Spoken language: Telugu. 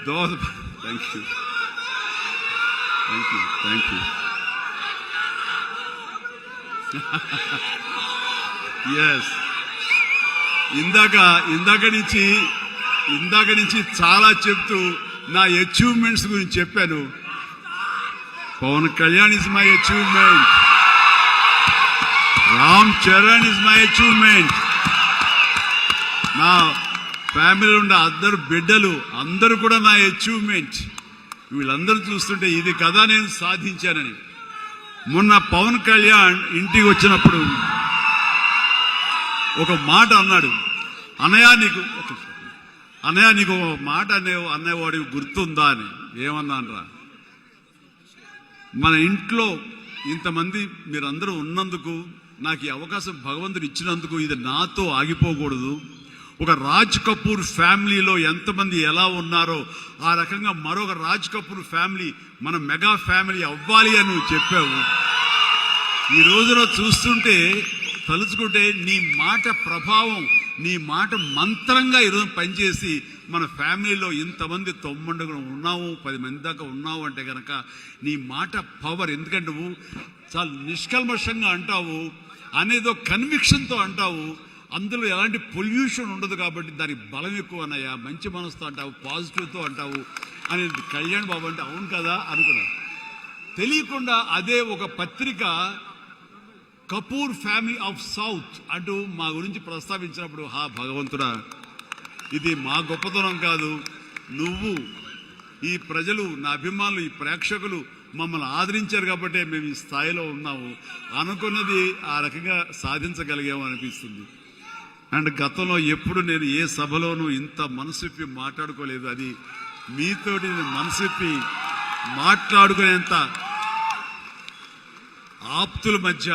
Thank you thank you thank you yes ఇందాక నుంచి చాలా చెప్తూ నా అచీవ్మెంట్స్ గురించి చెప్పాను. Pawan Kalyan is my achievement, Ram Charan is my achievement, నా ఫ్యామిలీలో ఉన్న అందరు బిడ్డలు అందరూ కూడా నా అచీవ్మెంట్. వీళ్ళందరూ చూస్తుంటే ఇది కదా నేను సాధించానని. మొన్న పవన్ కళ్యాణ్ ఇంటికి వచ్చినప్పుడు ఒక మాట అన్నాడు, అన్నయ్య నీకు ఒక మాట అనేవాడి గుర్తుందా అని. ఏమన్నానరా, మన ఇంట్లో ఇంతమంది మీరందరూ ఉన్నందుకు, నాకు ఈ అవకాశం భగవంతుడు ఇచ్చినందుకు ఇది నాతో ఆగిపోకూడదు. ఒక రాజ్ కపూర్ ఫ్యామిలీలో ఎంతమంది ఎలా ఉన్నారో ఆ రకంగా మరొక రాజ్ కపూర్ ఫ్యామిలీ మన మెగా ఫ్యామిలీ అవ్వాలి అని నువ్వు చెప్పావు. ఈ రోజున చూస్తుంటే తలుచుకుంటే నీ మాట ప్రభావం, నీ మాట మంత్రంగా ఈరోజు పనిచేసి మన ఫ్యామిలీలో ఇంతమంది 9 ఉన్నాము, 10 మంది దాకా ఉన్నావు అంటే కనుక నీ మాట పవర్. ఎందుకంటే నువ్వు చాలా నిష్కల్మషంగా అంటావు, అనేదో కన్విక్షన్తో అంటావు, అందులో ఎలాంటి పొల్యూషన్ ఉండదు కాబట్టి దానికి బలం ఎక్కువ అన్నయ్య. మంచి మనసుతో అంటావు, పాజిటివ్తో అంటావు అని కళ్యాణ్ బాబు అంటే అవును కదా అనుకున్నా. తెలియకుండా అదే ఒక పత్రిక కపూర్ ఫ్యామిలీ ఆఫ్ సౌత్ అంటూ మా గురించి ప్రస్తావించినప్పుడు, భగవంతుడా, ఇది మా గొప్పతనం కాదు, నువ్వు ఈ ప్రజలు, నా అభిమానులు, ఈ ప్రేక్షకులు మమ్మల్ని ఆదరించారు కాబట్టి మేము ఈ స్థాయిలో ఉన్నాము అనుకున్నది ఆ రకంగా సాధించగలిగాము అనిపిస్తుంది. అండ్ గతంలో ఎప్పుడు నేను ఏ సభలోనూ ఇంత మనసిప్పి మాట్లాడుకోలేదు. అది మీతోటి మనసిప్పి మాట్లాడుకునేంత ఆప్తుల మధ్య